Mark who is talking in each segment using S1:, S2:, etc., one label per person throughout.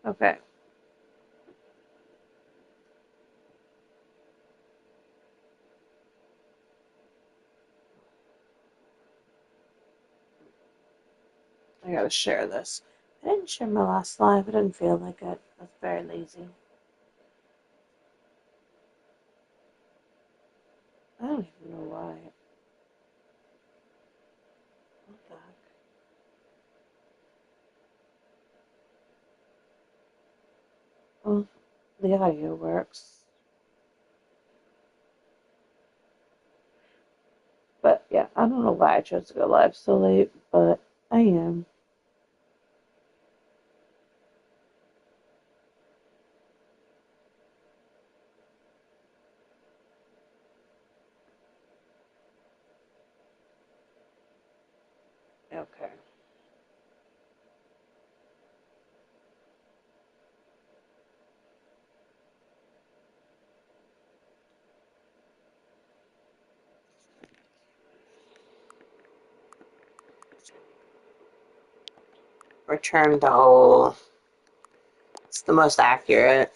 S1: Okay. I gotta share this. I didn't share my last live. I didn't feel like it. I was very lazy. I don't even know why. What the heck? Oh, the audio works. But yeah, I don't know why I chose to go live so late, but I am. Okay. Return to whole. It's the most accurate.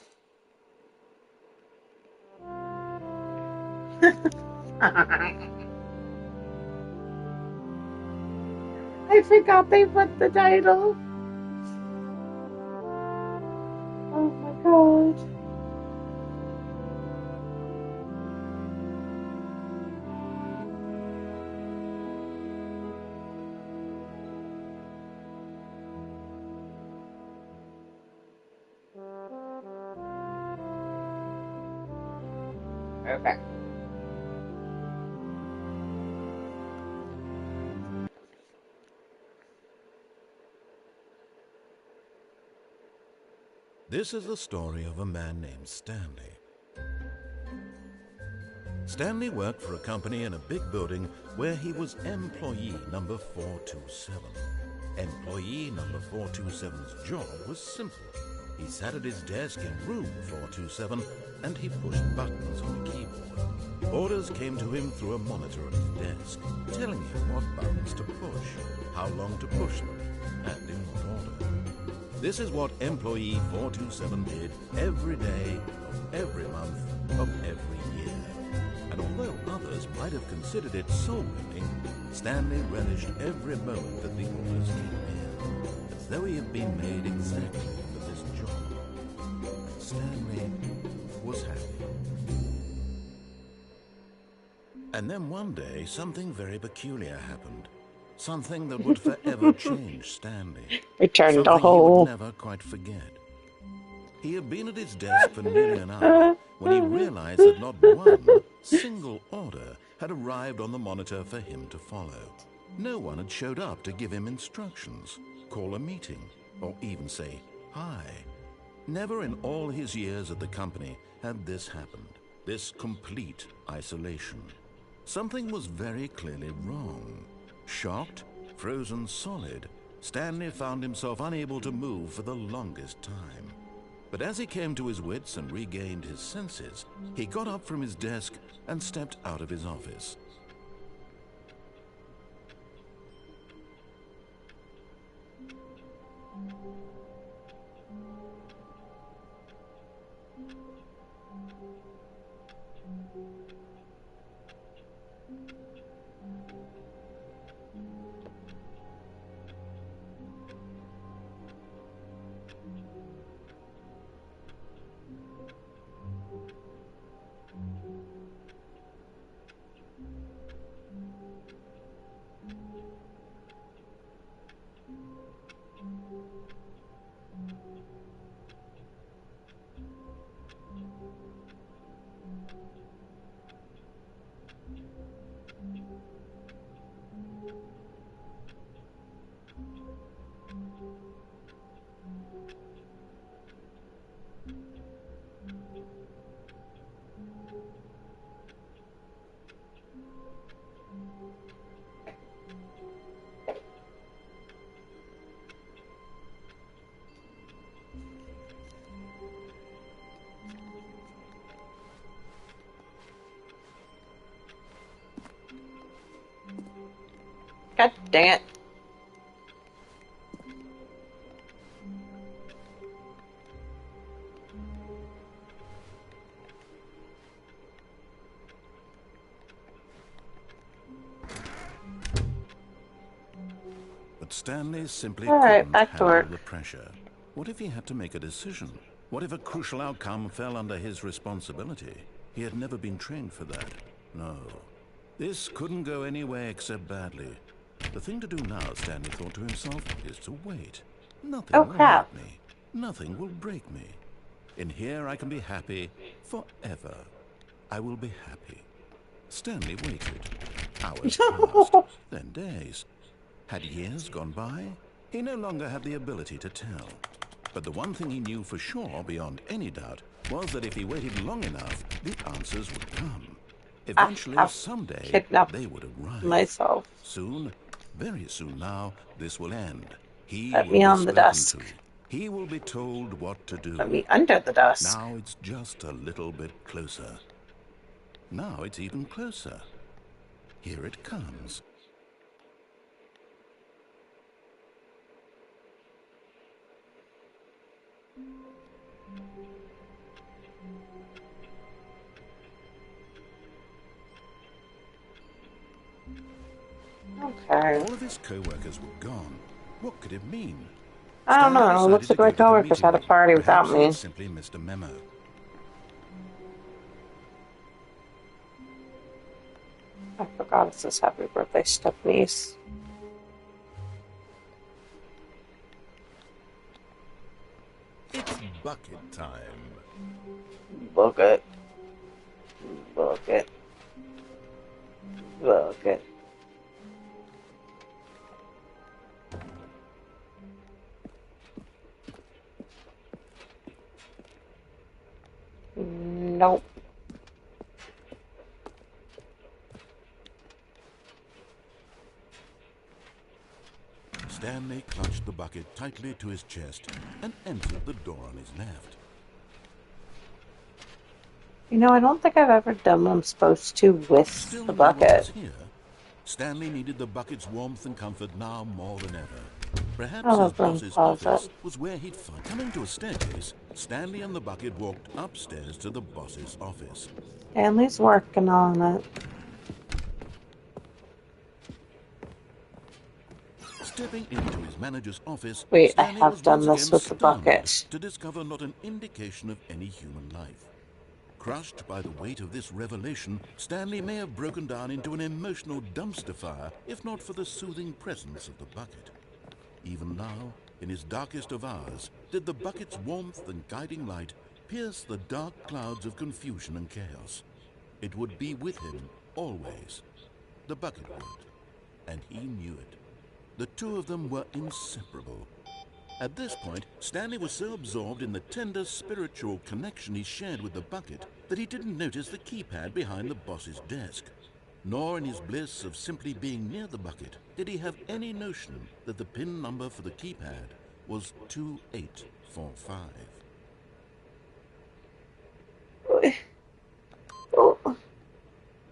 S1: I forgot they put the title. Oh my god. Okay.
S2: This is the story of a man named Stanley. Stanley worked for a company in a big building where he was employee number 427. Employee number 427's job was simple. He sat at his desk in room 427 and he pushed buttons on the keyboard. Orders came to him through a monitor at his desk, telling him what buttons to push, how long to push them, and in what order. This is what employee 427 did every day of every month of every year. And although others might have considered it soul-winning, Stanley relished every moment that the orders came in, as though he had been made exactly for this job. And Stanley was happy. And then one day, something very peculiar happened. Something that would forever change Stanley.
S1: Return to
S2: Something he would
S1: whole.
S2: never quite forget. He had been at his desk for nearly an hour when he realized that not one single order had arrived on the monitor for him to follow. No one had showed up to give him instructions, call a meeting, or even say hi. Never in all his years at the company had this happened, this complete isolation. Something was very clearly wrong. Shocked, frozen solid, Stanley found himself unable to move for the longest time. But as he came to his wits and regained his senses, he got up from his desk and stepped out of his office.
S1: God dang it.
S2: Stanley simply
S1: Alright,
S2: couldn't
S1: back to
S2: handle
S1: work.
S2: the pressure. What if he had to make a decision? What if a crucial outcome fell under his responsibility? He had never been trained for that. No. This couldn't go anywhere except badly. The thing to do now, Stanley thought to himself, is to wait. Nothing
S1: Oh
S2: will
S1: crap.
S2: hurt me. Nothing will break me. In here I can be happy forever. I will be happy. Stanley waited. Hours passed, then days. Had years gone by? He no longer had the ability to tell. But the one thing he knew for sure, beyond any doubt, was that if he waited long enough, the answers would come. Eventually, someday,
S1: kidnapped
S2: they would arrive.
S1: myself.
S2: Soon, very soon now, this will end. He
S1: Let
S2: will
S1: me
S2: be
S1: on the
S2: spoken
S1: desk.
S2: to. He will be told what to do.
S1: Let me under the desk.
S2: Now it's just a little bit closer. Now it's even closer. Here it comes.
S1: Okay.
S2: All of his co-workers were gone. What could it mean?
S1: I don't know. It looks like my coworkers had a party without me.
S2: He simply missed a memo.
S1: I forgot it says happy birthday, step-niece.
S2: It's bucket time.
S1: Bucket. Bucket. Bucket. Nope.
S2: Stanley clutched the bucket tightly to his chest and entered the door on his left.
S1: You know, I don't think I've ever done what I'm supposed to with
S2: Still
S1: the
S2: no one was
S1: bucket.
S2: here. Stanley needed the bucket's warmth and comfort now more than ever. Perhaps
S1: I'll
S2: his
S1: open
S2: boss's
S1: closet.
S2: office was where he'd find. Coming to a staircase, Stanley and the bucket walked upstairs to the boss's office.
S1: Stanley's working on it.
S2: Stepping into his manager's office,
S1: Wait,
S2: Stanley
S1: I have
S2: was
S1: done
S2: once
S1: this
S2: again
S1: with the
S2: stunned
S1: bucket.
S2: to discover not an indication of any human life. Crushed by the weight of this revelation, Stanley may have broken down into an emotional dumpster fire if not for the soothing presence of the bucket. Even now, in his darkest of hours, did the bucket's warmth and guiding light pierce the dark clouds of confusion and chaos. It would be with him always. The bucket would, and he knew it. The two of them were inseparable. At this point, Stanley was so absorbed in the tender spiritual connection he shared with the bucket that he didn't notice the keypad behind the boss's desk. Nor in his bliss of simply being near the bucket did he have any notion that the PIN number for the keypad was 2845.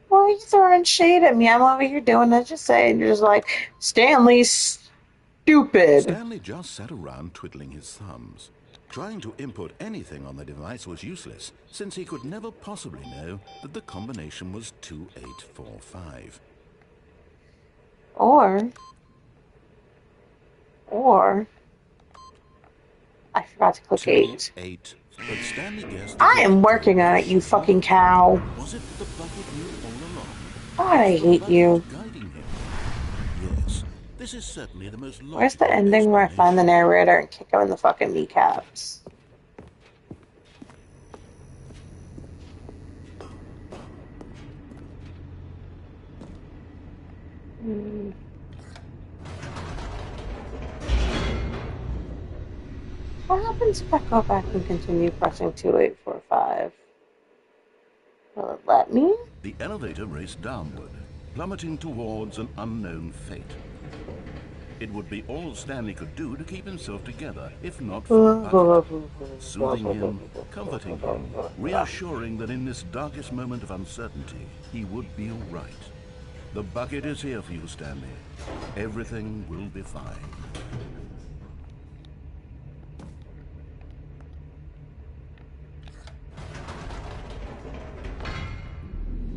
S1: Why are you throwing shade at me? I'm over here doing it, just saying. You're just like, Stanley's stupid.
S2: Stanley just sat around twiddling his thumbs. Trying to input anything on the device was useless, since he could never possibly know that the combination was 2845.
S1: Or, I forgot to click 8.
S2: 8. But Stanley guessed
S1: I am working on it, you fucking cow.
S2: Was it the bucket knew all along?
S1: God, I hate you.
S2: Guiding him? Yes, this is certainly the most logical.
S1: Where's the ending where I find the narrator and kick him in the fucking kneecaps? What happens if I go back and continue pressing 2845? Will it let me?
S2: The elevator raced downward, plummeting towards an unknown fate. It would be all Stanley could do to keep himself together, if not for the bucket. Soothing him, comforting him, reassuring that in this darkest moment of uncertainty, he would be all right. The bucket is here for you, Stanley. Everything will be fine.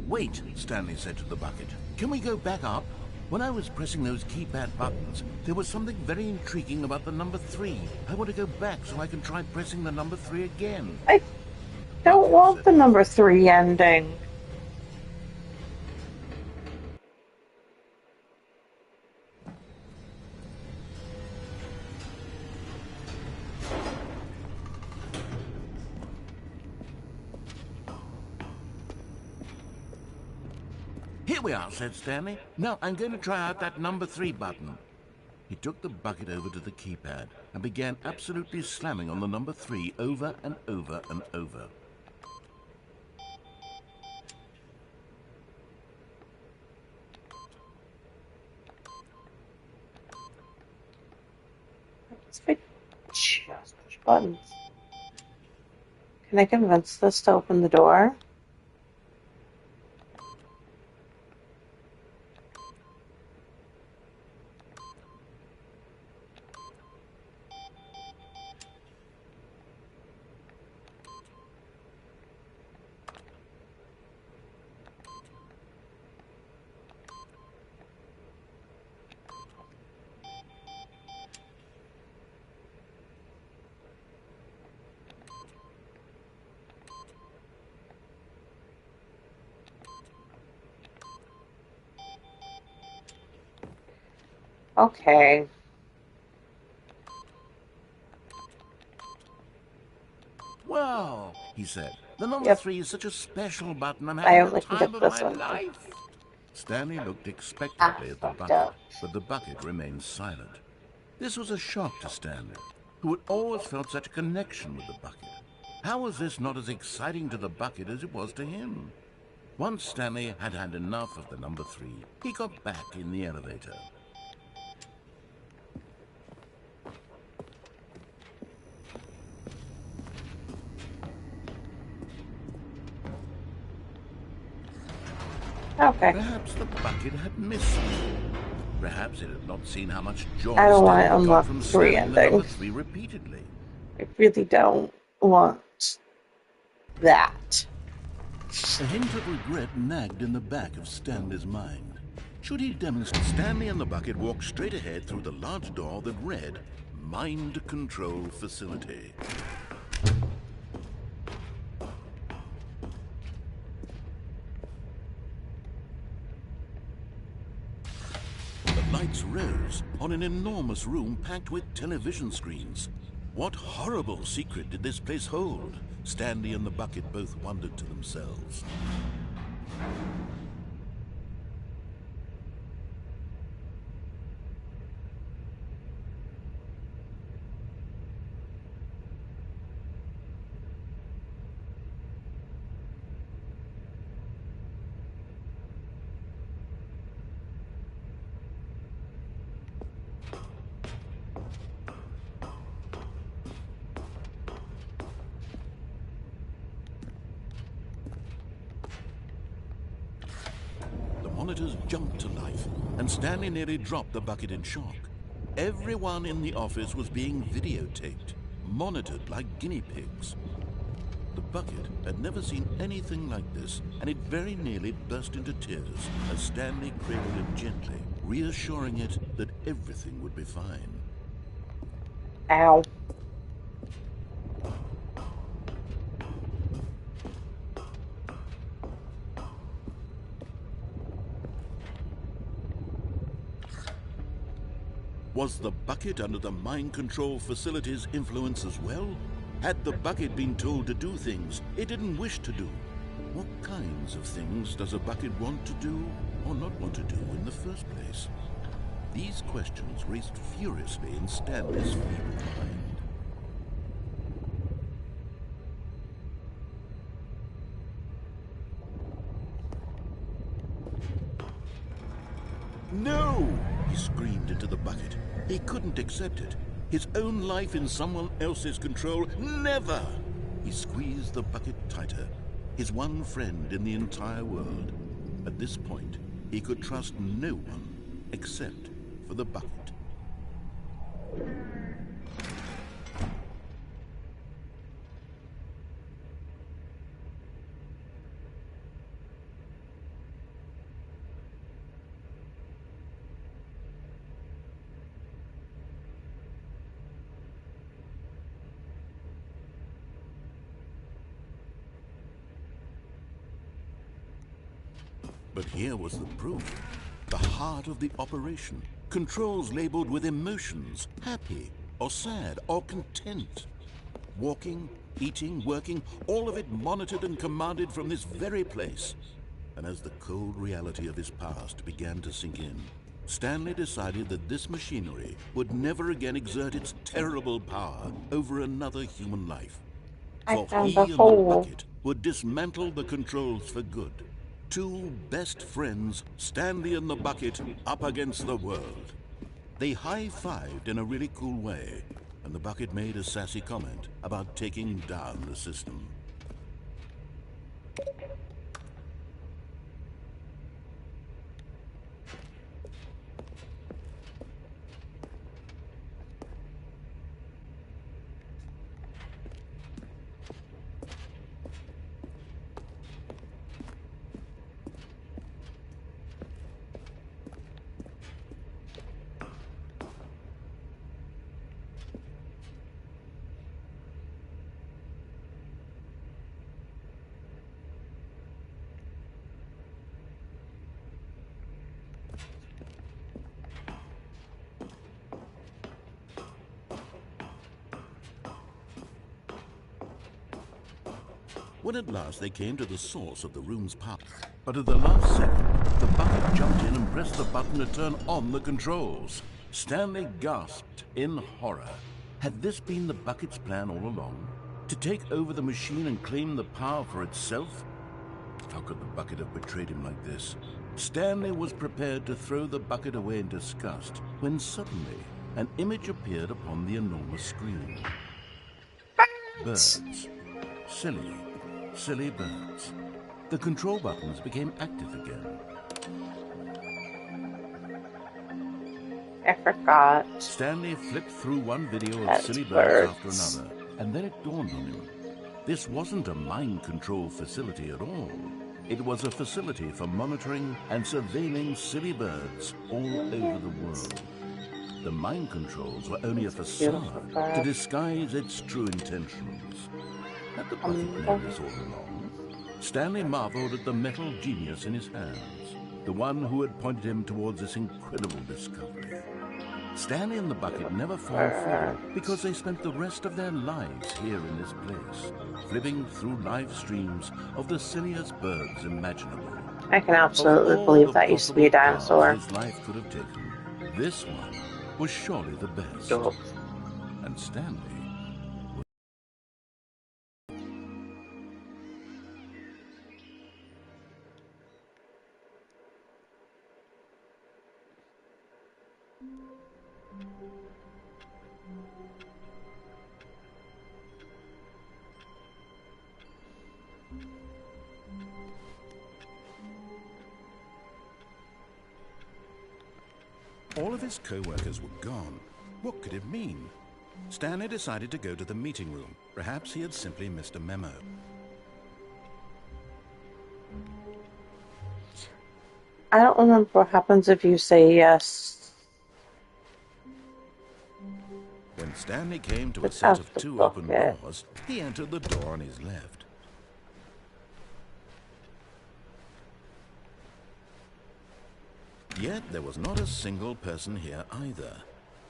S2: Wait, Stanley said to the bucket. Can we go back up? When I was pressing those keypad buttons, there was something very intriguing about the number 3. I want to go back so I can try pressing the number 3 again.
S1: I don't want the number 3 ending.
S2: Here we are, said Stanley. Now I'm going to try out that number 3 button. He took the bucket over to the keypad and began absolutely slamming on the number 3 over and over and over.
S1: If I just push buttons. Can I convince this to open the door? Okay.
S2: Wow, he said. The number
S1: Yep.
S2: 3 is such a special button. I'm
S1: I
S2: having the
S1: only can
S2: time
S1: get
S2: of
S1: this
S2: my
S1: one.
S2: life. Stanley looked expectantly at the
S1: Fucked
S2: bucket,
S1: up.
S2: but the bucket remained silent. This was a shock to Stanley, who had always felt such a connection with the bucket. How was this not as exciting to the bucket as it was to him? Once Stanley had had enough of the number 3, he got back in the elevator.
S1: Okay.
S2: Perhaps the bucket had missed something. Perhaps it had not seen how much joy
S1: I don't want to
S2: Stanley got
S1: unlock
S2: from
S1: 3
S2: slamming the number
S1: endings.
S2: 3 repeatedly.
S1: I really don't want that.
S2: A hint of regret nagged in the back of Stanley's mind. Should he demonstrate? Stanley and the bucket walked straight ahead through the large door that read, Mind Control Facility. The lights rose on an enormous room packed with television screens. What horrible secret did this place hold? Stanley and the bucket both wondered to themselves. The monitors jumped to life, and Stanley nearly dropped the bucket in shock. Everyone in the office was being videotaped, monitored like guinea pigs. The bucket had never seen anything like this, and it very nearly burst into tears as Stanley cradled it gently, reassuring it that everything would be fine.
S1: Ow.
S2: Was the bucket under the mind control facility's influence as well? Had the bucket been told to do things it didn't wish to do? What kinds of things does a bucket want to do or not want to do in the first place? These questions raced furiously in Stanley's feeble mind. No! He screamed into the bucket. He couldn't accept it. His own life in someone else's control? Never! He squeezed the bucket tighter. His one friend in the entire world. At this point, he could trust no one except for the bucket. But here was the proof. The heart of the operation. Controls labeled with emotions, happy or sad or content. Walking, eating, working, all of it monitored and commanded from this very place. And as the cold reality of his past began to sink in, Stanley decided that this machinery would never again exert its terrible power over another human life.
S1: I
S2: For
S1: found
S2: he
S1: the
S2: and the
S1: hole.
S2: bucket would dismantle the controls for good. Two best friends, Stanley and the bucket, up against the world. They high-fived in a really cool way, and the bucket made a sassy comment about taking down the system. When at last they came to the source of the room's power. But at the last second, the bucket jumped in and pressed the button to turn on the controls. Stanley gasped in horror. Had this been the bucket's plan all along? To take over the machine and claim the power for itself? How could the bucket have betrayed him like this? Stanley was prepared to throw the bucket away in disgust when suddenly an image appeared upon the enormous screen. Birds. Silly birds. The control buttons became active again.
S1: I forgot.
S2: Stanley flipped through one video of
S1: That's
S2: silly birds after
S1: birds.
S2: another, and then it dawned on him. This wasn't a mind control facility at all. It was a facility for monitoring and surveilling silly birds all over the world. The mind controls were only a facade to disguise its true intentions. Had the bucket known this all along? Stanley marveled at the metal genius in his hands, the one who had pointed him towards this incredible discovery. Stanley and the bucket never fall free because they spent the rest of their lives here in this place, flipping through live streams of the silliest birds imaginable.
S1: I can absolutely believe that used to be a dinosaur.
S2: His life could have taken. This one was surely the best.
S1: Cool.
S2: And Stanley. All of his co-workers were gone. What could it mean? Stanley decided to go to the meeting room. Perhaps he had simply missed a memo.
S1: I don't remember what happens if you say yes.
S2: When Stanley came to a set of two open doors, he entered the door on his left. Yet there was not a single person here either.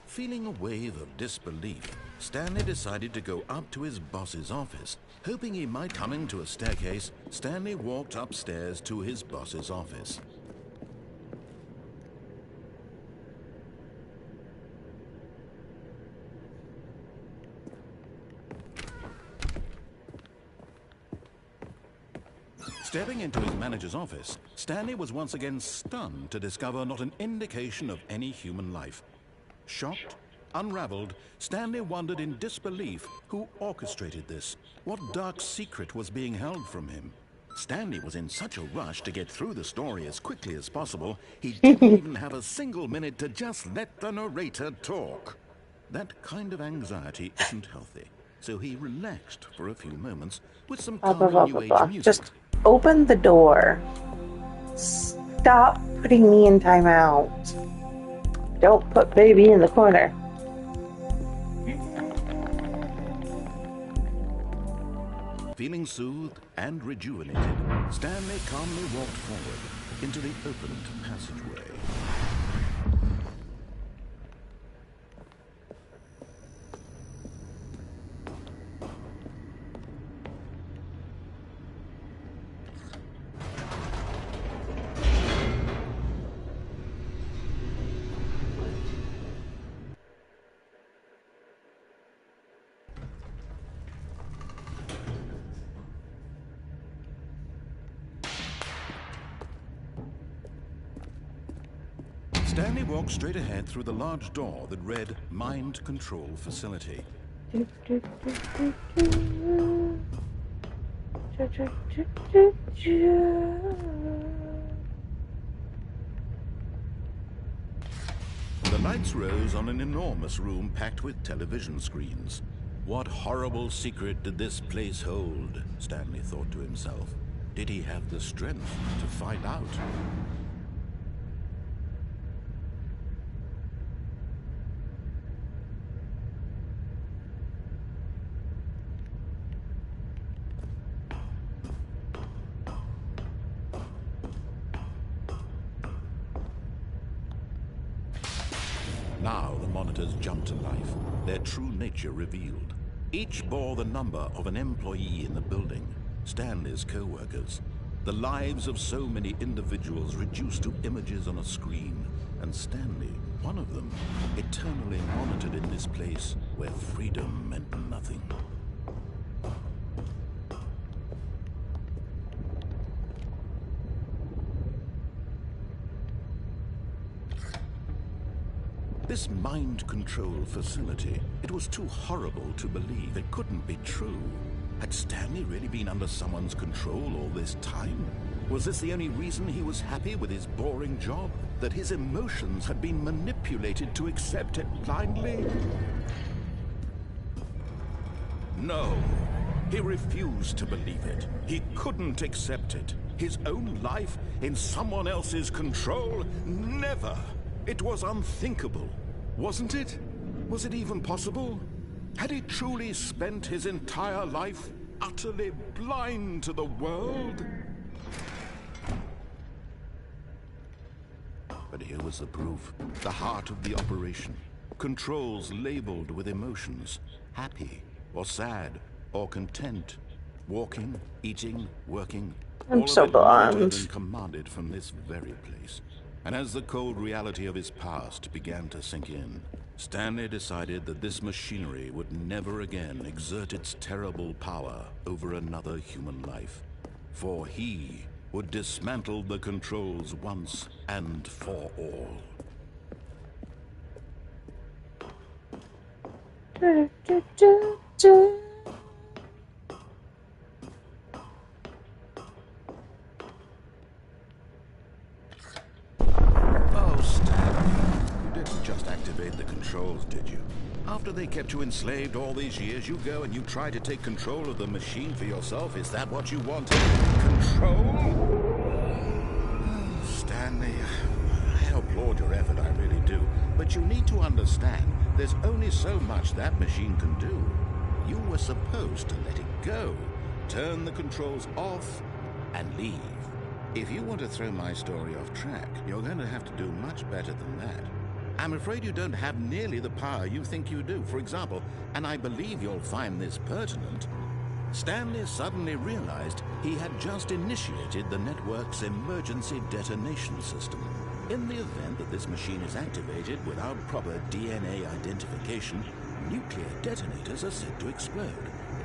S2: Feeling a wave of disbelief, Stanley decided to go up to his boss's office. Hoping he might come into a staircase, Stanley walked upstairs to his boss's office. Stepping into his manager's office, Stanley was once again stunned to discover not an indication of any human life. Shocked, unraveled, Stanley wondered in disbelief who orchestrated this. What dark secret was being held from him? Stanley was in such a rush to get through the story as quickly as possible, he didn't even have a single minute to just let the narrator talk. That kind of anxiety isn't healthy, so he relaxed for a few moments with some calming new age music.
S1: Just open the door. Stop putting me in timeout. Don't put baby in the corner.
S2: Feeling soothed and rejuvenated, Stanley calmly walked forward. into the opened passageway. Stanley walked straight ahead through the large door that read Mind Control Facility. The lights rose on an enormous room packed with television screens. What horrible secret did this place hold? Stanley thought to himself. Did he have the strength to find out? Now the monitors jumped to life, their true nature revealed. Each bore the number of an employee in the building, Stanley's co-workers. The lives of so many individuals reduced to images on a screen, and Stanley, one of them, eternally monitored in this place where freedom meant nothing. This mind control facility, it was too horrible to believe. It couldn't be true. Had Stanley really been under someone's control all this time? Was this the only reason he was happy with his boring job? That his emotions had been manipulated to accept it blindly? No. He refused to believe it. He couldn't accept it. His own life in someone else's control? Never. It was unthinkable, wasn't it? Was it even possible? Had he truly spent his entire life utterly blind to the world? But here was the proof, the heart of the operation. Controls labeled with emotions, happy or sad or content, walking, eating, working.
S1: I'm so bummed.
S2: And commanded from this very place. And as the cold reality of his past began to sink in, Stanley decided that this machinery would never again exert its terrible power over another human life. For he would dismantle the controls once and for all. Controls, did you? After they kept you enslaved all these years, you go and you try to take control of the machine for yourself? Is that what you wanted? Control? Oh, Stanley, I applaud your effort, I really do. But you need to understand, there's only so much that machine can do. You were supposed to let it go, turn the controls off, and leave. If you want to throw my story off track, you're going to have to do much better than that. I'm afraid you don't have nearly the power you think you do. For example, and I believe you'll find this pertinent, Stanley suddenly realized he had just initiated the network's emergency detonation system. In the event that this machine is activated without proper DNA identification, nuclear detonators are said to explode,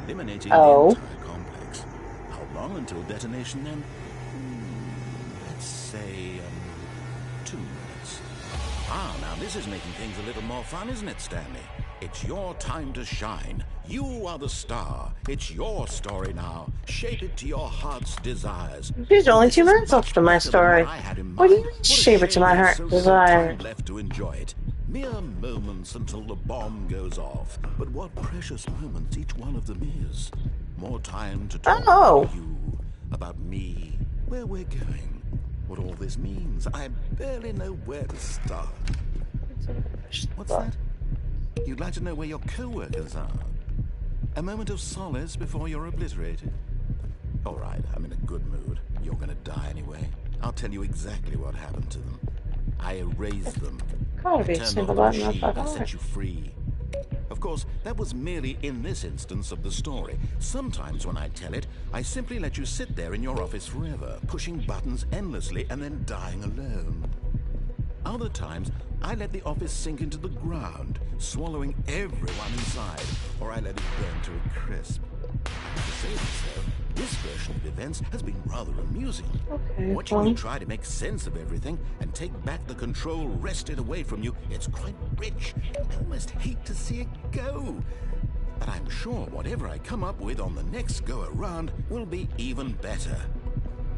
S2: eliminating the entire complex. How long until detonation then? Let's say 2 minutes. Ah, now this is making things a little more fun, isn't it, Stanley? It's your time to shine. You are the star. It's your story now. Shape it to your heart's desires.
S1: There's only 2 minutes left of my story. What do you mean, shape it to my heart's desire?
S2: Left to enjoy it. Mere moments until the bomb goes off. But what precious moments each one of them is. More time to talk about you, about me, where we're going. What all this means, I barely know where to start. What's that? You'd like to know where your co-workers are? A moment of solace before you're obliterated? All right, I'm in a good mood. You're gonna die anyway. I'll tell you exactly what happened to them. I erased them.
S1: Gotta
S2: I
S1: be a
S2: turned
S1: single
S2: off the
S1: button, that's
S2: machine.
S1: not
S2: I set
S1: hard.
S2: you free. Of course, that was merely in this instance of the story. Sometimes when I tell it, I simply let you sit there in your office forever, pushing buttons endlessly and then dying alone. Other times, I let the office sink into the ground, swallowing everyone inside, or I let it burn to a crisp. I have to say this, though, this version of events has been rather amusing.
S1: Okay,
S2: Watching you try to make sense of everything and take back the control wrested away from you, it's quite rich. I almost hate to see it go. But I'm sure whatever I come up with on the next go-around will be even better.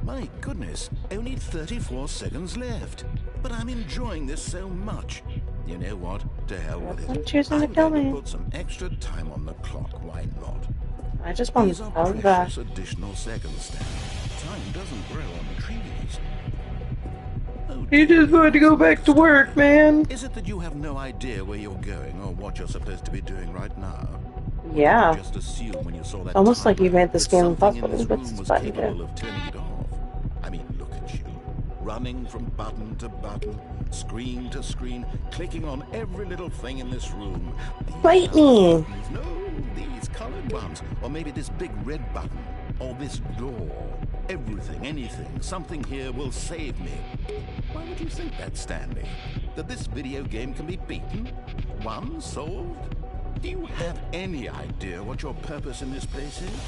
S2: My goodness, only 34 seconds left. But I'm enjoying this so much. You know what? To hell with
S1: I'm
S2: it.
S1: choosing to
S2: I'm
S1: kill
S2: going
S1: me.
S2: to put some extra time on the clock. Why not?
S1: I just want
S2: These
S1: to
S2: are
S1: tell that.
S2: precious additional seconds, Stanley. Time doesn't grow on trees. Oh,
S1: You
S2: dear,
S1: just wanted to go back to work, man.
S2: Is it that you have no idea where you're going or what you're supposed to be doing right now?
S1: Yeah.
S2: Or did you just assume when you saw that
S1: Almost like you
S2: timer
S1: made this
S2: that
S1: game
S2: something in
S1: impossible
S2: this
S1: to
S2: room
S1: this
S2: was
S1: button
S2: capable
S1: too.
S2: of turning it off? I mean, look at you. Running from button to button, screen to screen, clicking on every little thing in this room. These
S1: Bite
S2: colored
S1: me!
S2: buttons. No, these colored ones. Or maybe this big red button. Or this door. Everything, anything, something here will save me. Why would you think that, Stanley? That this video game can be beaten? Won? Solved? Do you have any idea what your purpose in this place is?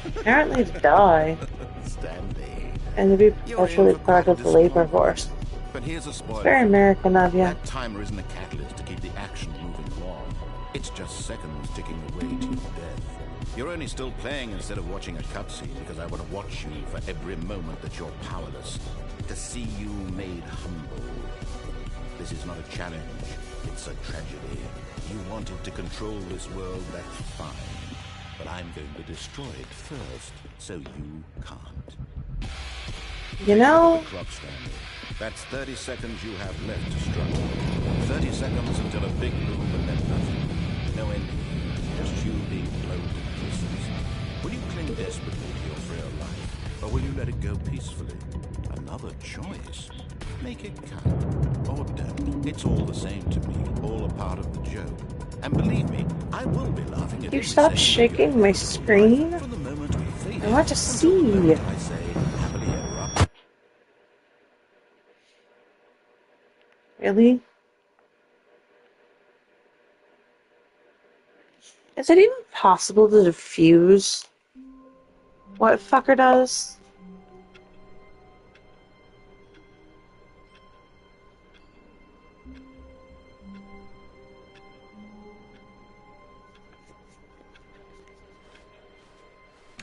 S1: Apparently to die.
S2: Stanley.
S1: And to be
S2: You're in
S1: perpetually
S2: for
S1: part
S2: quite a
S1: of the labor
S2: disappointment.
S1: force.
S2: But here's a
S1: It's
S2: spoiler.
S1: very American of you.
S2: That timer isn't a catalyst to keep the action moving along. It's just seconds ticking away to your death. You're only still playing instead of watching a cutscene because I want to watch you for every moment that you're powerless. To see you made humble. This is not a challenge. It's a tragedy. You wanted to control this world, that's fine. But I'm going to destroy it first, so you can't.
S1: You know,
S2: Look at the clock, Stanley. That's 30 seconds you have left to struggle. 30 seconds until a big move and then nothing. No ending. Just you being blown to pieces. Will you cling desperately to your frail life? Or will you let it go peacefully? Another choice. Make it count. Or don't. It's all the same to me. All a part of the joke. And believe me, I will be laughing at
S1: you
S2: every
S1: stop
S2: second of
S1: shaking
S2: your
S1: my
S2: inevitable
S1: screen.
S2: life from the moment we fade
S1: I want to
S2: until the
S1: see.
S2: moment I say happily ever after.
S1: Really? Is it even possible to defuse what fucker does?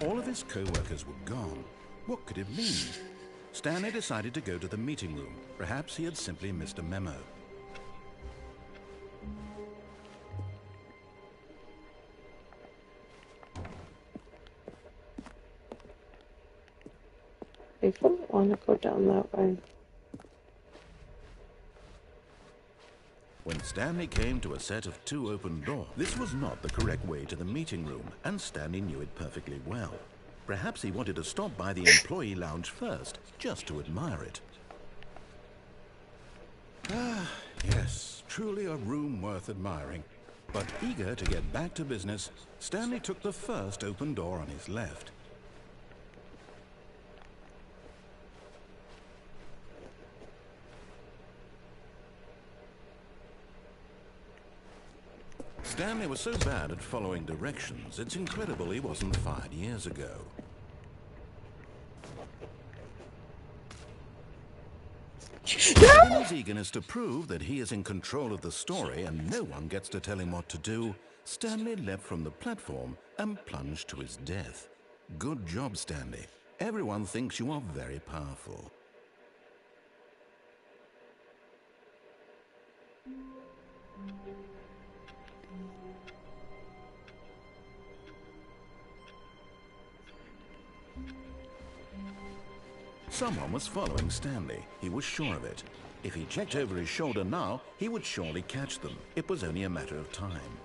S2: All of his co-workers were gone. What could it mean? Stanley decided to go to the meeting room. Perhaps he had simply missed a memo.
S1: I don't want to go down that way.
S2: When Stanley came to a set of 2 open doors, this was not the correct way to the meeting room, and Stanley knew it perfectly well. Perhaps he wanted to stop by the employee lounge first, just to admire it. Ah, yes, truly a room worth admiring. But eager to get back to business, Stanley took the first open door on his left. Stanley was so bad at following directions, it's incredible he wasn't fired years ago. In his eagerness to prove that he is in control of the story and no one gets to tell him what to do, Stanley leapt from the platform and plunged to his death. Good job, Stanley. Everyone thinks you are very powerful. Someone was following Stanley. He was sure of it. If he checked over his shoulder now, he would surely catch them. It was only a matter of time.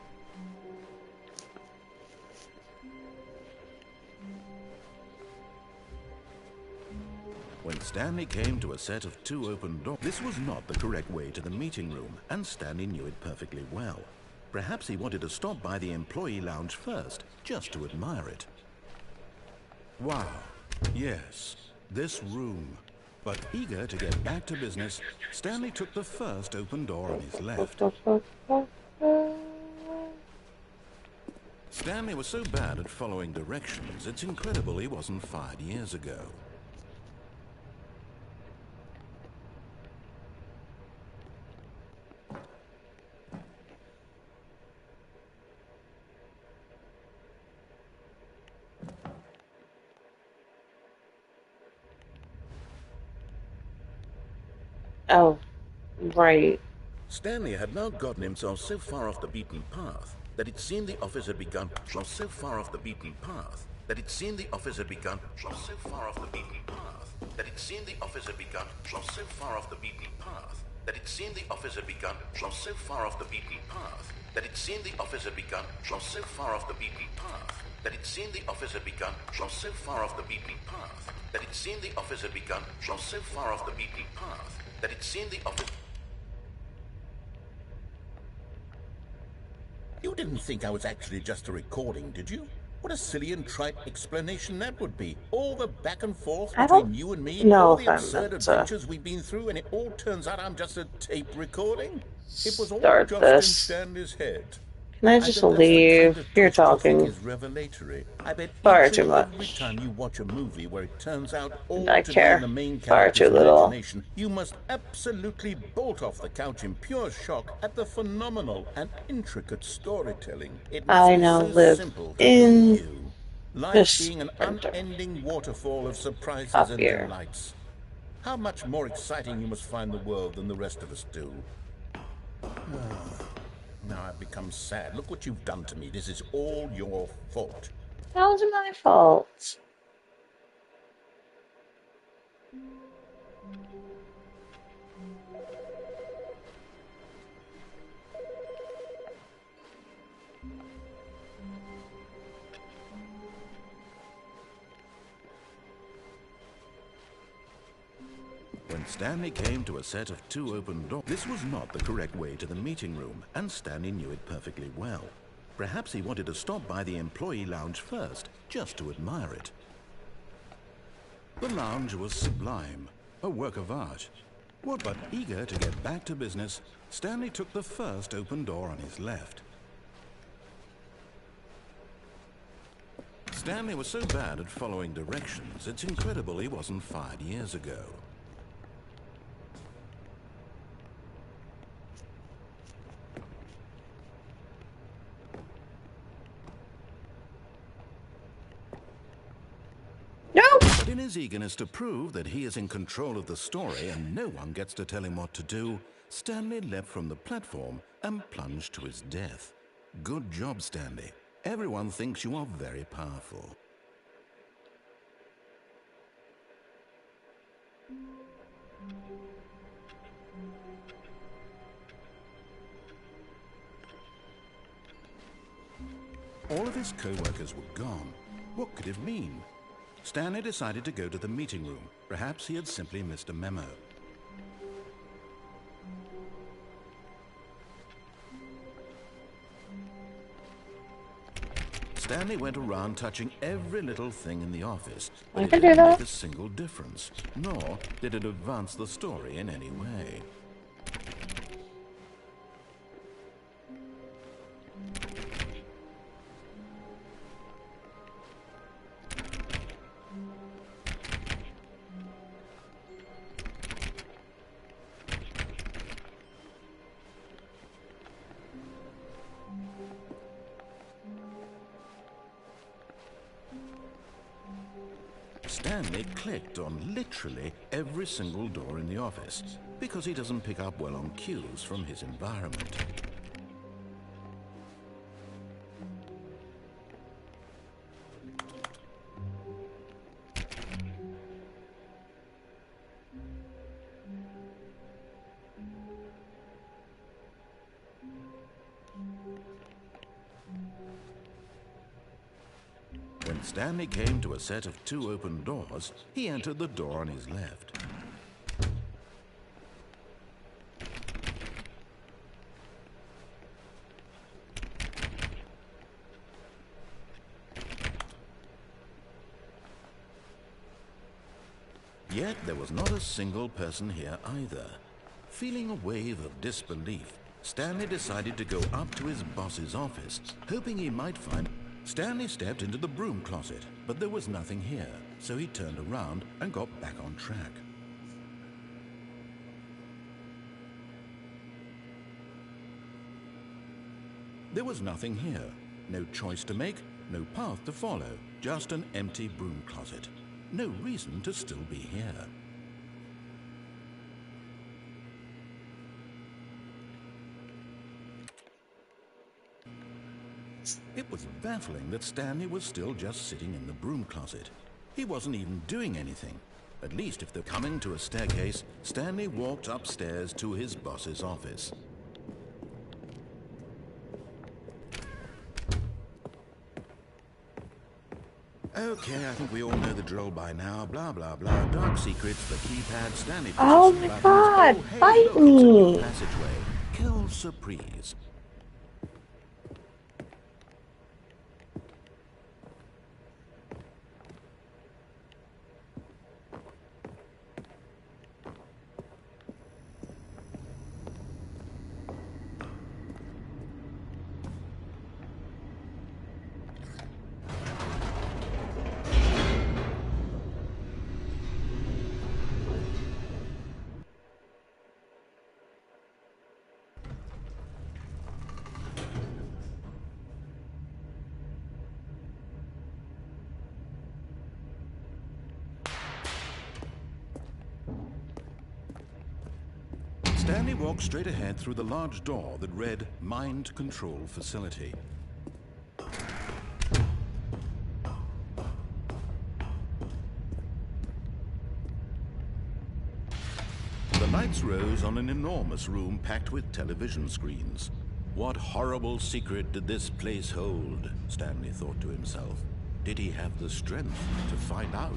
S2: When Stanley came to a set of 2 open doors, this was not the correct way to the meeting room, and Stanley knew it perfectly well. Perhaps he wanted to stop by the employee lounge first, just to admire it. Wow, yes, this room. But eager to get back to business, Stanley took the first open door on his left. Stanley was so bad at following directions, it's incredible he wasn't fired years ago.
S1: Oh, right.
S2: Stanley had now gotten himself so far off the beaten path that it seemed the office had begun so far off the beaten path that it seemed the office had begun so far off the beaten path that it seemed the office had begun so far off the beaten path that it seemed the office had begun so far off the beaten path that it seemed the office had begun so far off the beaten path that it seemed the office had begun so far off the beaten path that it seemed the office had begun so far off the beaten path that it seemed the office. You didn't think I was actually just a recording, did you? What a silly and trite explanation that would be. All the back and forth
S1: I
S2: between
S1: don't
S2: you and me,
S1: know
S2: all
S1: if
S2: the
S1: I'm
S2: absurd
S1: meant to
S2: adventures we've been through, and it all turns out I'm just a tape recording? It was all
S1: start
S2: just in
S1: this.
S2: Stanley's head.
S1: Can I
S2: I
S1: just
S2: bet that's the
S1: leave?
S2: kind of
S1: You're
S2: twist you think
S1: talking
S2: is revelatory. I bet
S1: far
S2: each
S1: too
S2: and every
S1: much.
S2: time you watch a movie where it turns out all
S1: I
S2: to be in the
S1: care
S2: main
S1: far too
S2: character's
S1: little.
S2: imagination, you must absolutely bolt off the couch in pure shock at the phenomenal and intricate storytelling. It must
S1: I
S2: be
S1: now
S2: so
S1: live
S2: simple to
S1: in
S2: be you. Life
S1: this
S2: being an
S1: printer
S2: unending waterfall of surprises and
S1: copier.
S2: delights. How much more exciting you must find the world than the rest of us do. Now I've become sad. Look what you've done to me. This is all your fault.
S1: How's it my fault?
S2: When Stanley came to a set of 2 open doors, this was not the correct way to the meeting room, and Stanley knew it perfectly well. Perhaps he wanted to stop by the employee lounge first, just to admire it. The lounge was sublime, a work of art. But eager to get back to business, Stanley took the first open door on his left. Stanley was so bad at following directions, it's incredible he wasn't fired years ago.
S1: No!
S2: But in his eagerness to prove that he is in control of the story and no one gets to tell him what to do, Stanley leapt from the platform and plunged to his death. Good job, Stanley. Everyone thinks you are very powerful. All of his co-workers were gone. What could it mean? Stanley decided to go to the meeting room. Perhaps he had simply missed a memo. Stanley went around touching every little thing in the office, but it didn't make a single difference, nor did it advance the story in any way. Stanley clicked on literally every single door in the office because he doesn't pick up well on cues from his environment. When When Stanley came to a set of 2 open doors, he entered the door on his left. Yet there was not a single person here either. Feeling a wave of disbelief, Stanley decided to go up to his boss's office, hoping he might find... Stanley stepped into the broom closet, but there was nothing here, so he turned around and got back on track. There was nothing here. No choice to make, no path to follow, just an empty broom closet. No reason to still be here. It was baffling that Stanley was still just sitting in the broom closet. He wasn't even doing anything. At least if they're coming to a staircase, Stanley walked upstairs to his boss's office. Okay, I think we all know the drill by now. Blah, blah, blah. Dark secrets, the keypad, Stanley...
S1: Oh my god,
S2: hey,
S1: fight
S2: look, it's a new
S1: me!
S2: passageway. Kill surprise. Stanley walked straight ahead through the large door that read Mind Control Facility. The lights rose on an enormous room packed with television screens. What horrible secret did this place hold? Stanley thought to himself. Did he have the strength to find out?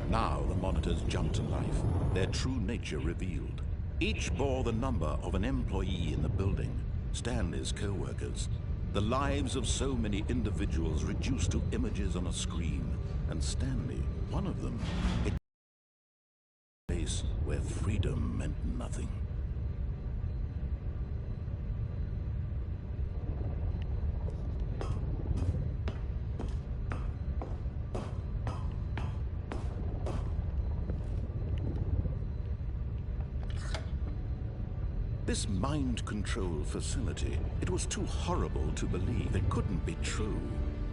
S2: Now the monitors jumped to life, their true nature revealed. Each bore the number of an employee in the building, Stanley's co-workers. The lives of so many individuals reduced to images on a screen, and Stanley, one of them. It was a place where freedom meant nothing. This mind control facility, it was too horrible to believe. It couldn't be true.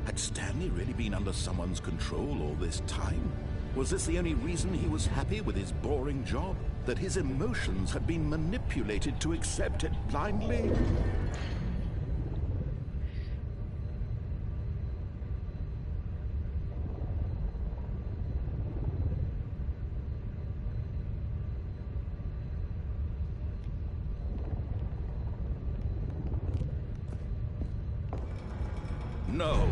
S2: Had Stanley really been under someone's control all this time? Was this the only reason he was happy with his boring job? That his emotions had been manipulated to accept it blindly? No,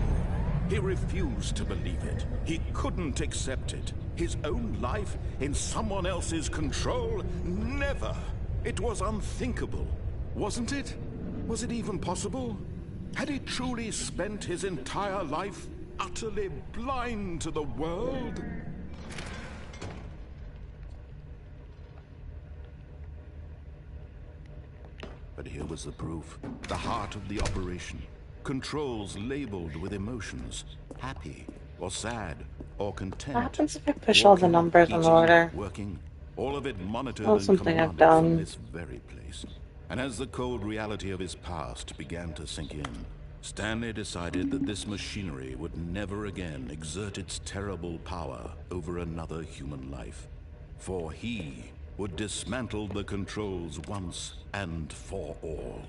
S2: he refused to believe it. He couldn't accept it. His own life in someone else's control? Never! It was unthinkable, wasn't it? Was it even possible? Had he truly spent his entire life utterly blind to the world? But here was the proof, the heart of the operation. Controls labeled with emotions, happy or sad or content.
S1: What happens if I push all the numbers in order?
S2: Working, all of it monitored
S1: Well,
S2: and
S1: something I've
S2: commanded
S1: done.
S2: from this very place. And as the cold reality of his past began to sink in, Stanley decided that this machinery would never again exert its terrible power over another human life. For he would dismantle the controls once and for all.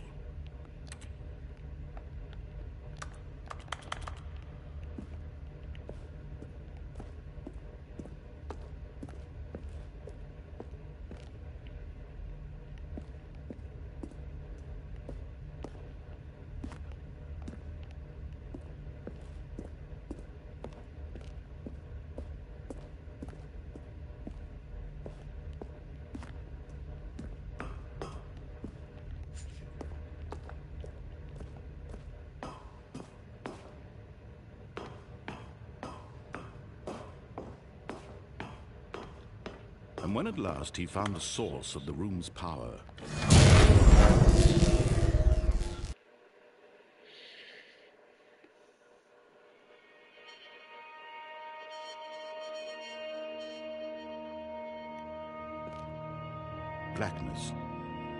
S2: And when at last he found the source of the room's power, blackness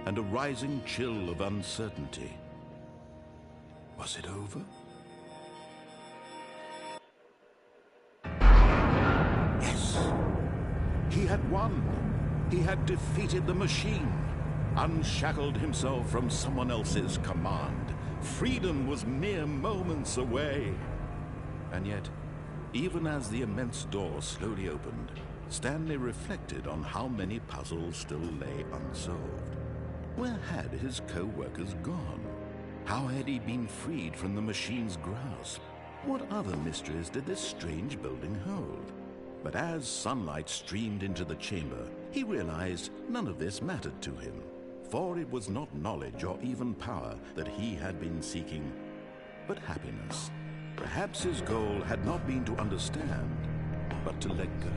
S2: and a rising chill of uncertainty. Was it over? Yes! He had won! He had defeated the machine, unshackled himself from someone else's command. Freedom was mere moments away. And yet, even as the immense door slowly opened, Stanley reflected on how many puzzles still lay unsolved. Where had his co-workers gone? How had he been freed from the machine's grasp? What other mysteries did this strange building hold? But as sunlight streamed into the chamber, he realized none of this mattered to him, for it was not knowledge or even power that he had been seeking, but happiness. Perhaps his goal had not been to understand, but to let go.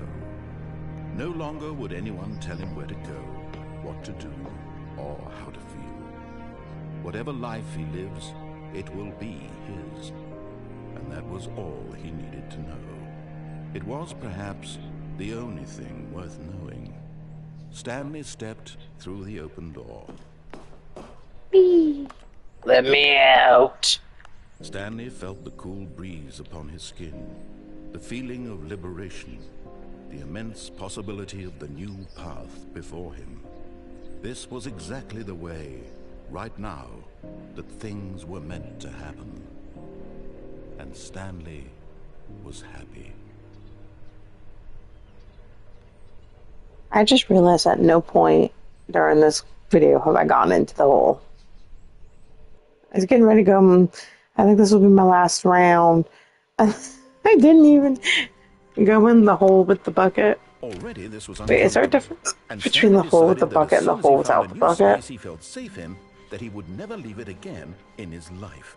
S2: No longer would anyone tell him where to go, what to do, or how to feel. Whatever life he lives, it will be his. And that was all he needed to know. It was perhaps the only thing worth knowing. Stanley stepped through the open door.
S1: Let me out.
S2: Stanley felt the cool breeze upon his skin, the feeling of liberation, the immense possibility of the new path before him. This was exactly the way, right now, that things were meant to happen. And Stanley was happy.
S1: I just realized at no point during this video have I gone into the hole. I was getting ready to go. I think this will be my last round. I didn't even go in the hole with the bucket.
S2: Already this was
S1: Wait, is there a difference between the hole with the bucket and the hole without the bucket?
S2: He felt safe in, that he would never leave it again in his life.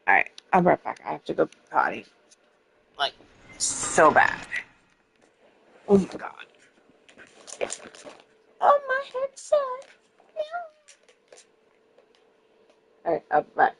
S1: Alright, I'll be right back. I have to go potty. Like, so bad. Oh my god. Oh, my headset. Alright, I'll be back.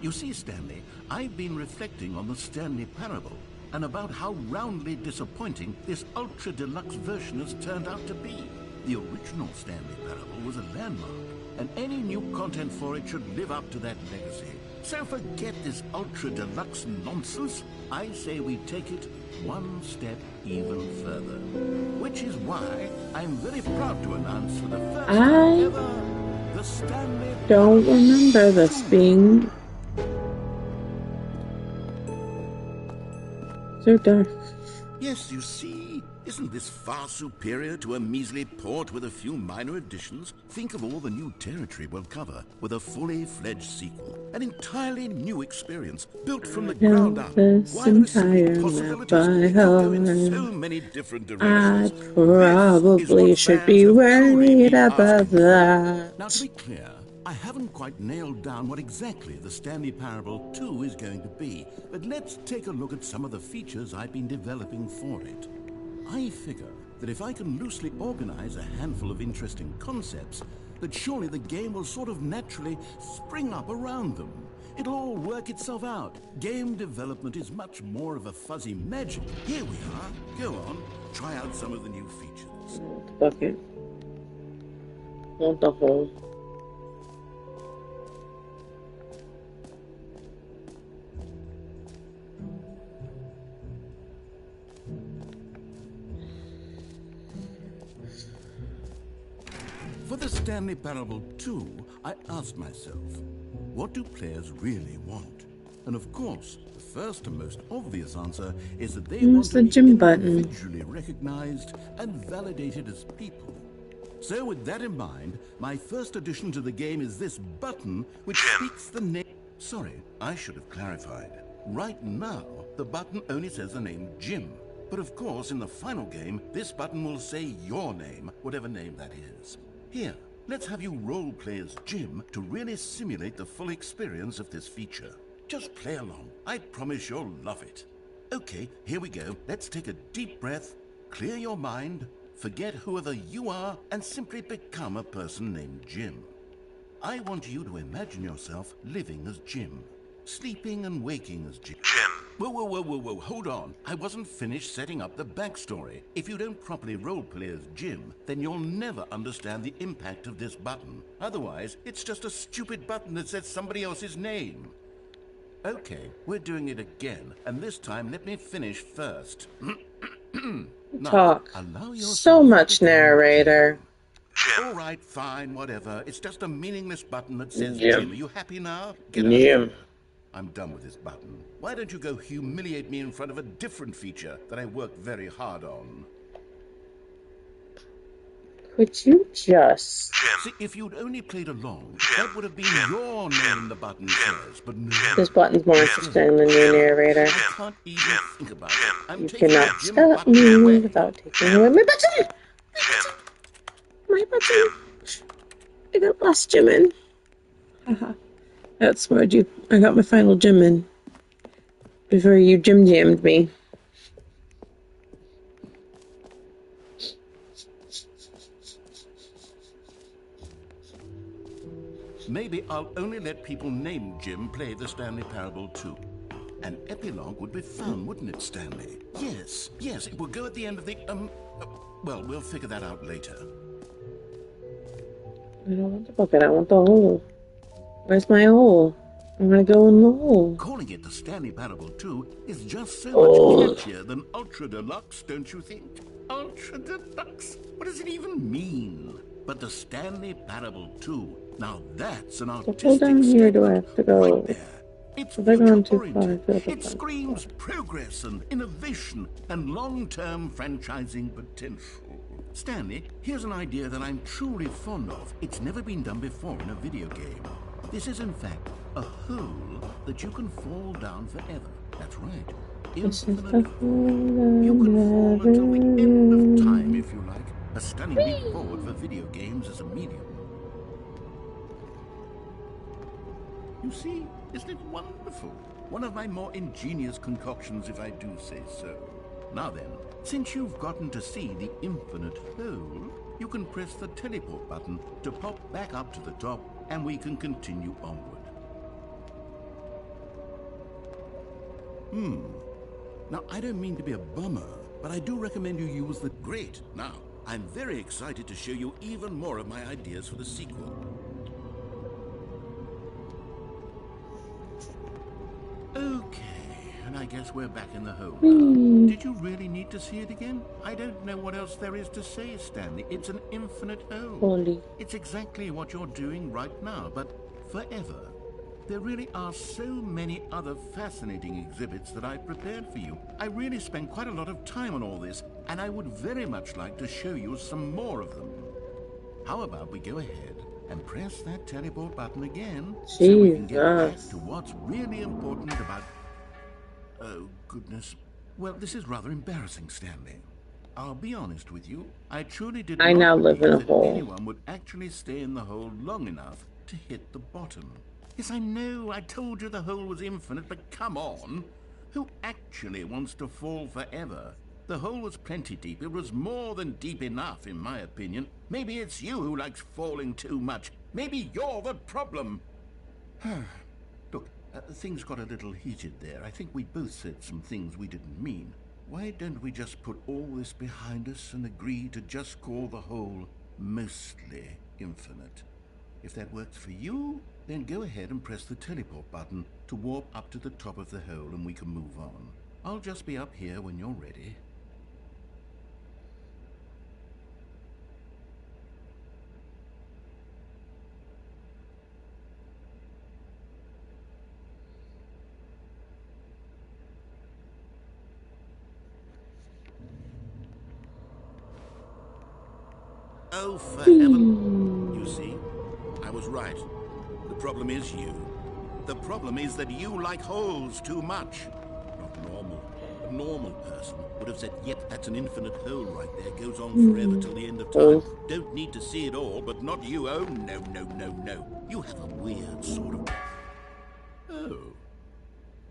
S2: You see, Stanley, I've been reflecting on the Stanley Parable and about how roundly disappointing this ultra deluxe version has turned out to be. The original Stanley Parable was a landmark, and any new content for it should live up to that legacy. So forget this ultra deluxe nonsense. I say we take it one step even further. Which is why I'm very proud to announce for the first time ever, the Stanley
S1: Don't remember this being so dark.
S2: Yes, you see, isn't this far superior to a measly port with a few minor additions? Think of all the new territory we'll cover with a fully fledged sequel. An entirely new experience, built from the ground up.
S1: This
S2: Why, there are so many
S1: entire
S2: possibilities.
S1: map
S2: It
S1: by
S2: could go in
S1: heart.
S2: so many different
S1: I
S2: directions.
S1: probably should be worried about that.
S2: Now, to be clear, I haven't quite nailed down what exactly the Stanley Parable 2 is going to be, but let's take a look at some of the features I've been developing for it. I figure that if I can loosely organize a handful of interesting concepts, that surely the game will sort of naturally spring up around them. It'll all work itself out. Game development is much more of a fuzzy magic. Here we are. Go on, try out some of the new features.
S1: Bucket. Want the hole.
S2: For the Stanley Parable 2, I asked myself, what do players really want? And of course, the first and most obvious answer is that they want to be individually recognized and validated as people. So with that in mind, my first addition to the game is this button which speaks the name. Sorry, I should have clarified. Right now, the button only says the name Jim. But of course, in the final game, this button will say your name, whatever name that is. Here, let's have you role-play as Jim to really simulate the full experience of this feature. Just play along. I promise you'll love it. Okay, here we go. Let's take a deep breath, clear your mind, forget whoever you are, and simply become a person named Jim. I want you to imagine yourself living as Jim, sleeping and waking as Jim. Whoa, hold on. I wasn't finished setting up the backstory. If you don't properly roleplay as Jim, then you'll never understand the impact of this button. Otherwise, it's just a stupid button that says somebody else's name. Okay, we're doing it again, and this time let me finish first. Now,
S1: Talk.
S2: allow
S1: So much narrator.
S2: All right, fine, whatever. It's just a meaningless button that says Jim. Are you happy now? Get out of here. I'm done with this button. Why don't you go humiliate me in front of a different feature that I worked very hard on?
S1: Could you just...
S2: See, if you'd only played along, that would have been your name the button says, but no.
S1: This button's more interesting than your narrator.
S2: I can't even think about it. I'm
S1: You
S2: taking
S1: cannot
S2: the Jim
S1: stop
S2: button
S1: me
S2: away.
S1: without taking away my button! My button! I got lost Jim in. Haha. That's what I got my final Jim in. Before you Jim jammed me.
S2: Maybe I'll only let people named Jim play the Stanley Parable 2. An epilogue would be fun, wouldn't it, Stanley? Yes, it will go at the end of the, well, we'll figure that out later.
S1: I don't want the bucket, I want the hole. Where's my hole? I'm gonna go in the hole.
S2: Calling it the Stanley Parable 2 is just so much catchier than Ultra Deluxe, don't you think? Ultra Deluxe? What does it even mean? But the Stanley Parable 2, now that's an artistic
S1: down here do I have to go?
S2: right there. It's
S1: Have I gone too
S2: future-oriented.
S1: far?
S2: It screams progress and innovation and long-term franchising potential. Stanley, here's an idea that I'm truly fond of. It's never been done before in a video game. This is, in fact, a hole that you can fall down forever. That's right. Infinite fall. You can fall until the end of time, if you like. A stunning leap forward for video games as a medium. You see, isn't it wonderful? One of my more ingenious concoctions, if I do say so. Now then, since you've gotten to see the infinite hole, you can press the teleport button to pop back up to the top, and we can continue onward. Now, I don't mean to be a bummer, but I do recommend you use the... Great! Now, I'm very excited to show you even more of my ideas for the sequel. Okay, and I guess we're back in the hole now. Did you really need to see it again? I don't know what else there is to say, Stanley. It's an infinite hole.
S1: Holy.
S2: It's exactly what you're doing right now, but forever. There really are so many other fascinating exhibits that I've prepared for you. I really spent quite a lot of time on all this, and I would very much like to show you some more of them. How about we go ahead and press that teleport button again so we can get back
S1: Jesus.
S2: to what's really important about... Oh, goodness. Well, this is rather embarrassing, Stanley. I'll be honest with you. I truly did
S1: I now
S2: not
S1: live in
S2: believe
S1: a
S2: that
S1: hole.
S2: anyone would actually stay in the hole long enough to hit the bottom. Yes, I know. I told you the hole was infinite, but come on. Who actually wants to fall forever? The hole was plenty deep. It was more than deep enough, in my opinion. Maybe it's you who likes falling too much. Maybe you're the problem. Look, things got a little heated there. I think we both said some things we didn't mean. Why don't we just put all this behind us and agree to just call the hole mostly infinite? If that works for you, then go ahead and press the teleport button to warp up to the top of the hole and we can move on. I'll just be up here when you're ready. Oh, for heaven... You see, I was right. The problem is you. The problem is that you like holes too much. Not normal. A normal person would have said, yep, that's an infinite hole right there. Goes on forever till the end of time. Don't need to see it all, but not you. Oh, no, no, no, no. You have a weird sort of... Oh.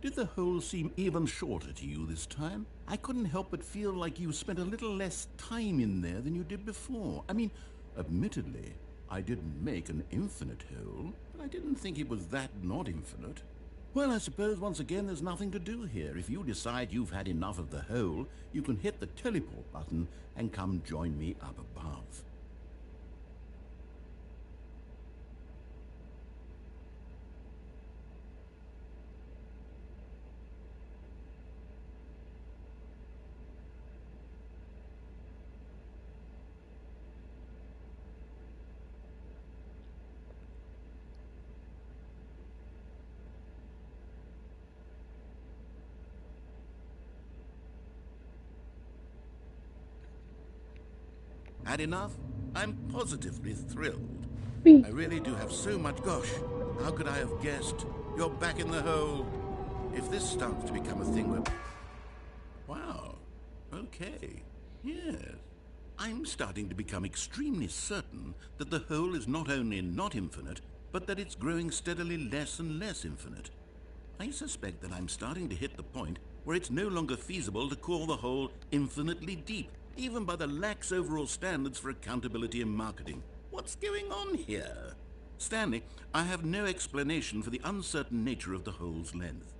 S2: Did the hole seem even shorter to you this time? I couldn't help but feel like you spent a little less time in there than you did before. I mean, admittedly, I didn't make an infinite hole, but I didn't think it was that not infinite. Well, I suppose once again there's nothing to do here. If you decide you've had enough of the hole, you can hit the teleport button and come join me up above. Had enough? I'm positively thrilled. I really do have so much... Gosh, how could I have guessed? You're back in the hole. If this starts to become a thing where... Wow. Okay. Yes. I'm starting to become extremely certain that the hole is not only not infinite, but that it's growing steadily less and less infinite. I suspect that I'm starting to hit the point where it's no longer feasible to call the hole infinitely deep, even by the lax overall standards for accountability and marketing. What's going on here? Stanley, I have no explanation for the uncertain nature of the hole's length.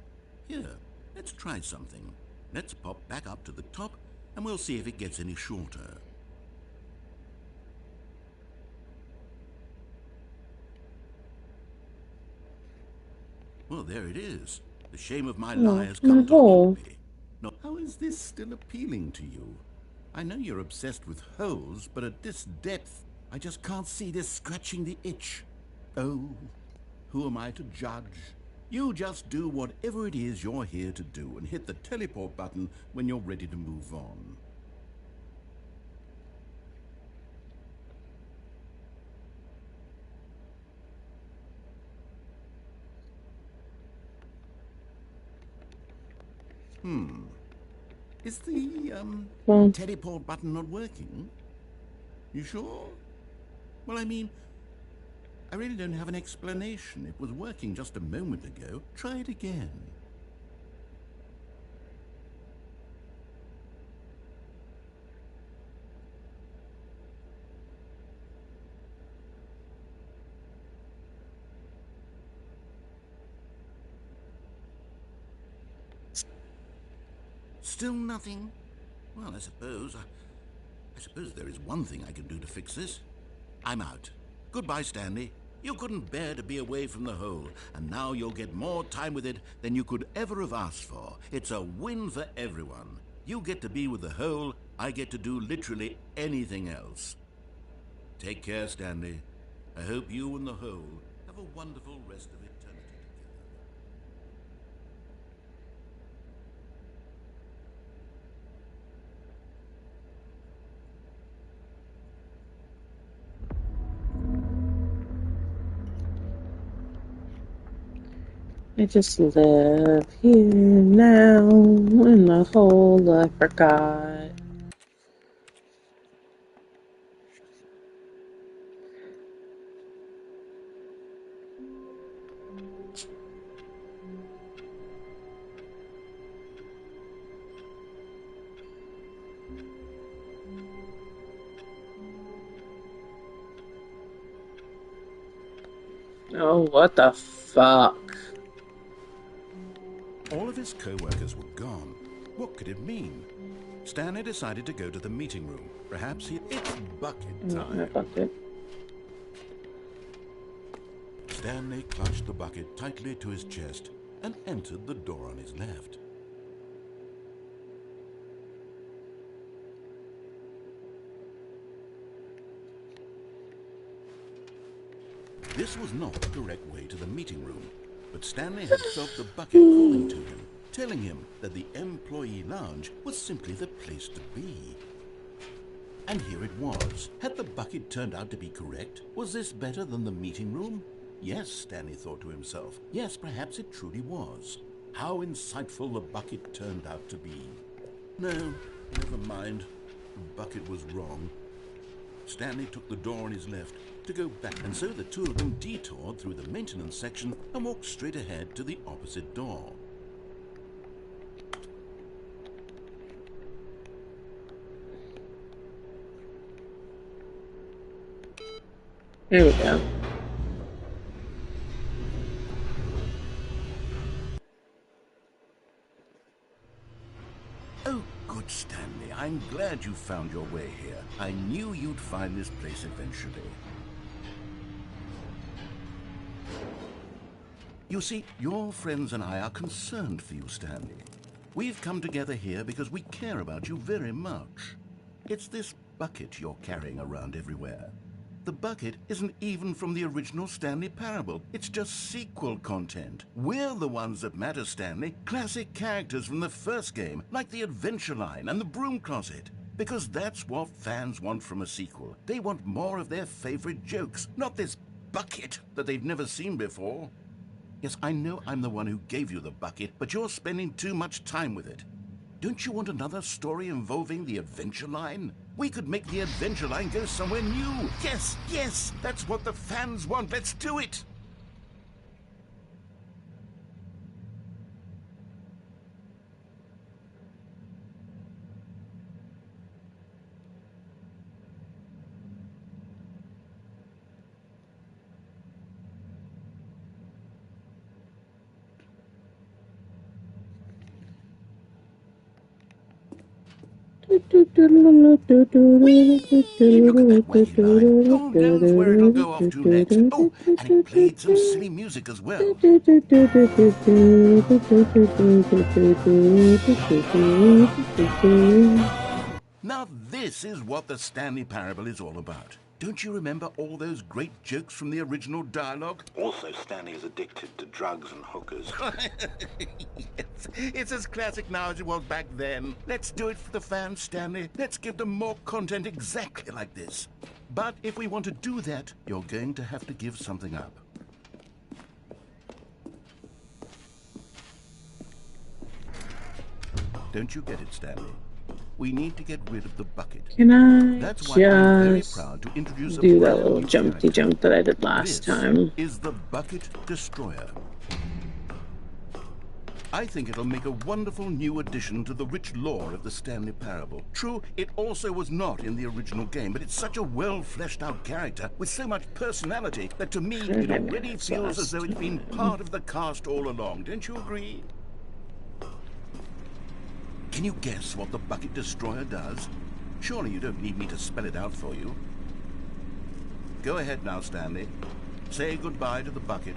S2: Here, let's try something. Let's pop back up to the top, and we'll see if it gets any shorter. Well, there it is. The shame of my lie has
S1: My
S2: come to
S1: hole.
S2: haunt me. Now, how is this still appealing to you? I know you're obsessed with holes, but at this depth, I just can't see this scratching the itch. Oh, who am I to judge? You just do whatever it is you're here to do and hit the teleport button when you're ready to move on. Is the,
S1: Well,
S2: teleport button not working? You sure? Well, I mean, I really don't have an explanation. It was working just a moment ago. Try it again. Still nothing? Well, I suppose there is one thing I can do to fix this. I'm out. Goodbye, Stanley. You couldn't bear to be away from the hole, and now you'll get more time with it than you could ever have asked for. It's a win for everyone. You get to be with the hole, I get to do literally anything else. Take care, Stanley. I hope you and the hole have a wonderful rest of eternity together.
S1: I just live here now in the hole I forgot. Oh, what the fuck?
S2: All of his co-workers were gone. What could it mean? Stanley decided to go to the meeting room. Perhaps it's bucket time.
S1: Bucket.
S2: Stanley clutched the bucket tightly to his chest and entered the door on his left. This was not the correct way to the meeting room, but Stanley had felt the bucket calling to him, telling him that the employee lounge was simply the place to be. And here it was. Had the bucket turned out to be correct? Was this better than the meeting room? Yes, Stanley thought to himself. Yes, perhaps it truly was. How insightful the bucket turned out to be. No, never mind. The bucket was wrong. Stanley took the door on his left to go back, and so the two of them detoured through the maintenance section and walked straight ahead to the opposite door.
S1: Here we go.
S2: Oh, good, Stanley. I'm glad you found your way here. I knew you'd find this place eventually. You see, your friends and I are concerned for you, Stanley. We've come together here because we care about you very much. It's this bucket you're carrying around everywhere. The bucket isn't even from the original Stanley Parable. It's just sequel content. We're the ones that matter, Stanley. Classic characters from the first game, like the Adventure Line and the Broom Closet. Because that's what fans want from a sequel. They want more of their favorite jokes, not this bucket that they've never seen before. Yes, I know I'm the one who gave you the bucket, but you're spending too much time with it. Don't you want another story involving the Adventure Line? We could make the Adventure Line go somewhere new. Yes, yes, that's what the fans want. Let's do it. Whee! Look at that wacky line. Who knows where it'll go off to next? Oh, and it played some silly music as well. Now this is what the Stanley Parable is all about. Don't you remember all those great jokes from the original dialogue? Also, Stanley is addicted to drugs and hookers. Yes, it's as classic now as it was back then. Let's do it for the fans, Stanley. Let's give them more content exactly like this. But if we want to do that, you're going to have to give something up. Don't you get it, Stanley? We need to get rid of the bucket.
S1: Can I
S2: That's why I'm very
S1: just
S2: proud to introduce
S1: do
S2: a
S1: that
S2: brand
S1: little
S2: new
S1: jumpy
S2: character.
S1: jump that I did last time?
S2: This is the Bucket Destroyer. I think it'll make a wonderful new addition to the rich lore of the Stanley Parable. True, it also was not in the original game, but it's such a well-fleshed-out character with so much personality that to me it already feels as though it's been part of the cast all along. Don't you agree? Can you guess what the bucket destroyer does? Surely you don't need me to spell it out for you. Go ahead now, Stanley. Say goodbye to the bucket,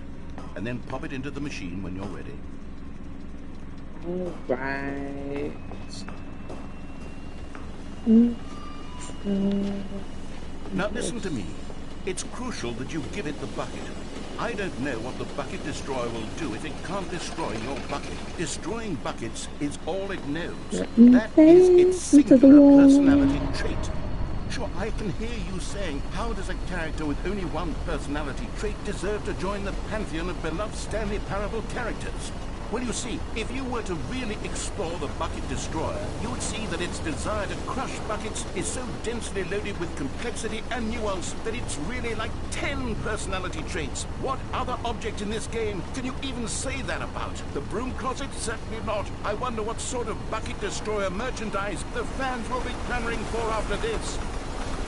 S2: and then pop it into the machine when you're ready.
S1: All right.
S2: Now listen to me. It's crucial that you give it the bucket. I don't know what the bucket destroyer will do if it can't destroy your bucket. Destroying buckets is all it knows. That is its singular personality trait. Sure, I can hear you saying, how does a character with only one personality trait deserve to join the pantheon of beloved Stanley Parable characters? Well, you see, if you were to really explore the bucket destroyer, you would see that its desire to crush buckets is so densely loaded with complexity and nuance that it's really like 10 personality traits. What other object in this game can you even say that about? The broom closet? Certainly not. I wonder what sort of bucket destroyer merchandise the fans will be clamoring for after this.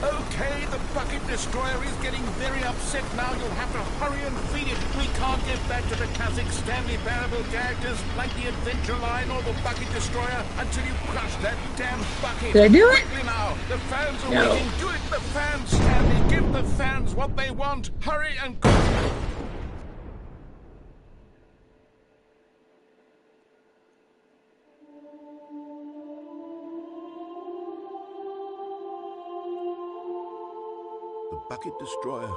S2: Okay, the bucket destroyer is getting very upset now. You'll have to hurry and feed it. We can't get back to the classic Stanley Parable characters like the Adventure Line or the bucket destroyer until you crush that damn bucket.
S1: Did I do it?
S2: Quickly now. The fans are
S1: No.
S2: waiting. Do it, the fans, Stanley. Give the fans what they want. Hurry and... The bucket destroyer.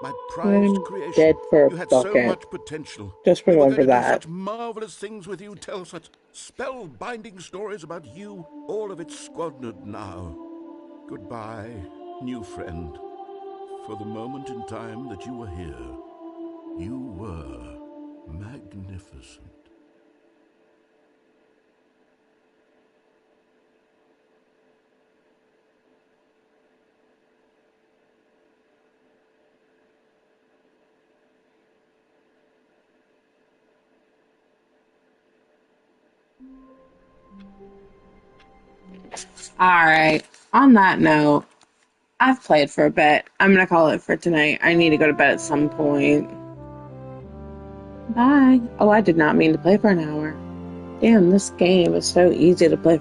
S2: My prized creation.
S1: Dead for a
S2: You had so
S1: bucket.
S2: much potential.
S1: Just
S2: We were
S1: remember
S2: going to do
S1: that.
S2: such marvelous things with you, tell such spellbinding stories about you. All of it squandered now. Goodbye, new friend. For the moment in time that you were here, you were magnificent.
S1: Alright, on that note, I've played for a bit. I'm gonna call it for tonight. I need to go to bed at some point. Bye. Oh, I did not mean to play for an hour. Damn, this game is so easy to play